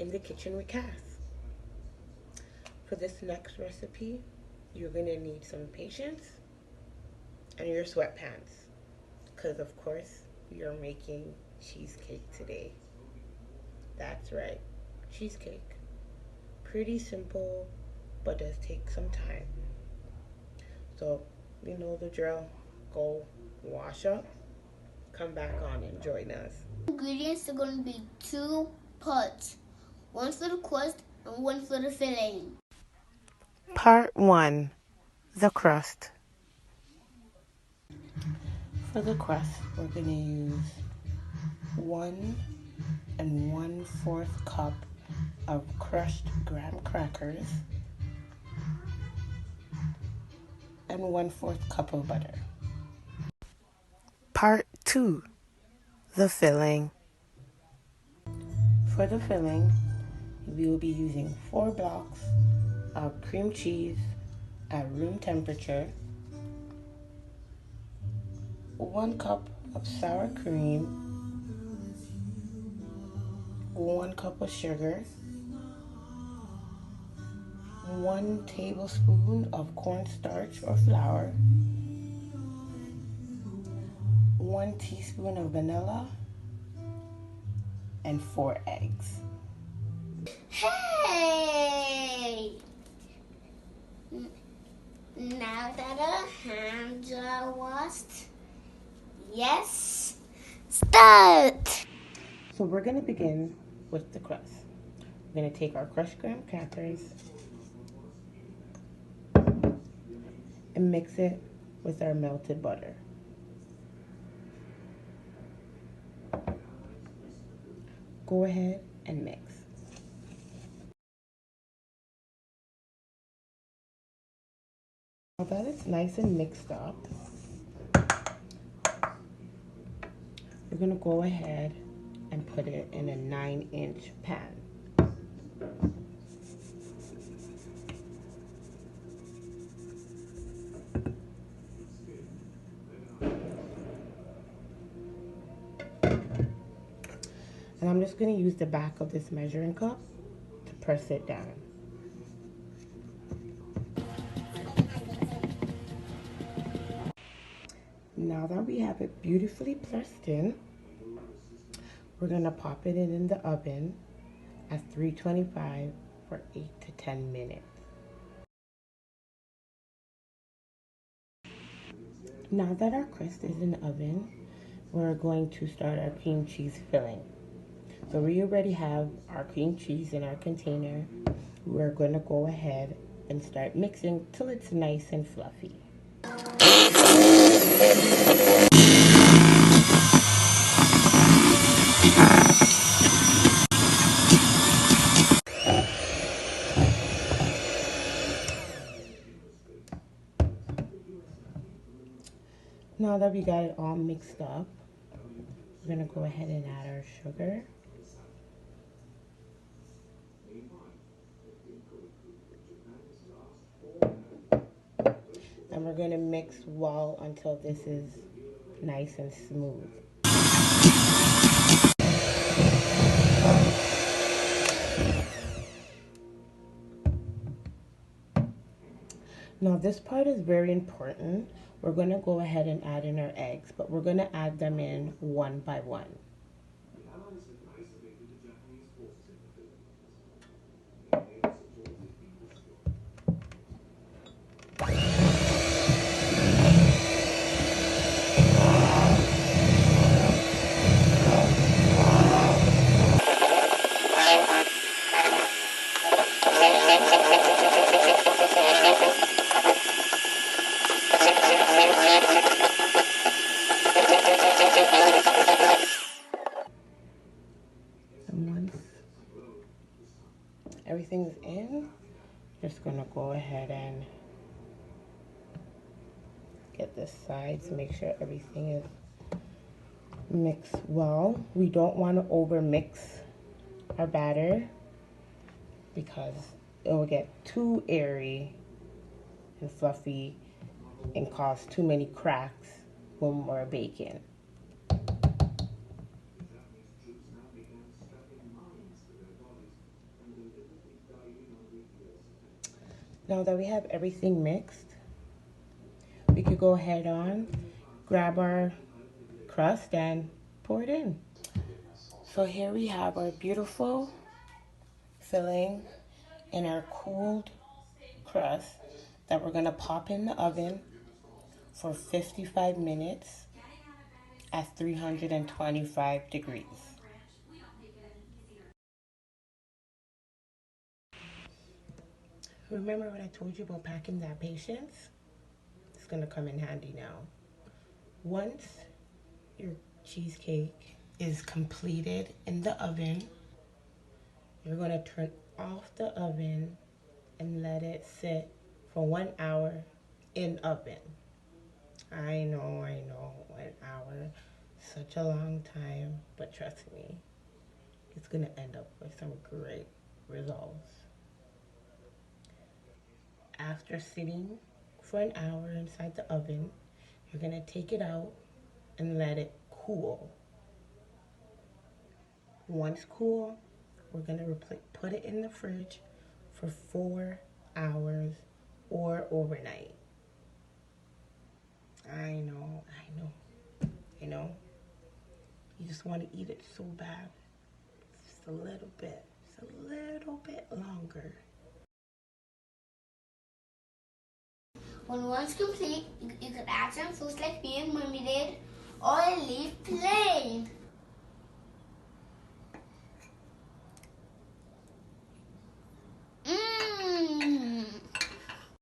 in the kitchen with Kass. For this next recipe, you're gonna need some patience and your sweatpants, because of course you're making cheesecake today. That's right, cheesecake. Pretty simple, but does take some time. So, you know the drill. Go wash up, come back on and join us. Ingredients are going to be 2 pots, one for the crust and one for the filling. Part 1, the crust. For the crust, we're going to use 1 1/4 cup of crushed graham crackers and 1/4 cup of butter. Part 2, the filling. For the filling, we will be using 4 blocks of cream cheese at room temperature, 1 cup of sour cream, 1 cup of sugar, 1 tablespoon of cornstarch or flour, 1 teaspoon of vanilla, and 4 eggs. Hey! Now that our hands are washed, yes, start! So we're going to begin with the crust. We're going to take our crushed graham crackers and mix it with our melted butter. Go ahead and mix. Now that it's nice and mixed up, we're going to go ahead and put it in a 9-inch pan. And I'm just going to use the back of this measuring cup to press it down. Now that we have it beautifully pressed in, we're going to pop it in the oven at 325 for 8 to 10 minutes. Now that our crust is in the oven, we're going to start our cream cheese filling. So we already have our cream cheese in our container. We're going to go ahead and start mixing till it's nice and fluffy. Now that we got it all mixed up, we're going to go ahead and add our sugar. And we're going to mix well until this is nice and smooth. Now this part is very important. We're going to go ahead and add in our eggs, but we're going to add them in one by one. And once everything's in, just gonna go ahead and get the sides, make sure everything is mixed well. We don't want to over mix our batter because it will get too airy and fluffy and cause too many cracks when we're baking. Now that we have everything mixed, we could go ahead on, grab our crust and pour it in. So here we have our beautiful filling and our cooled crust that we're gonna pop in the oven for 55 minutes at 325 degrees. Remember what I told you about packing that patience? It's gonna come in handy now. Once your cheesecake is completed in the oven, you're gonna turn off the oven and let it sit for 1 hour in oven. I know, 1 hour, such a long time, but trust me, it's gonna end up with some great results. After sitting for an hour inside the oven, you're gonna take it out and let it cool. Once cool, we're gonna put it in the fridge for 4 hours or overnight. I know. You just want to eat it so bad. Just a little bit longer. When one's complete, you can add some sauce like me and Mommy did, or leave plain.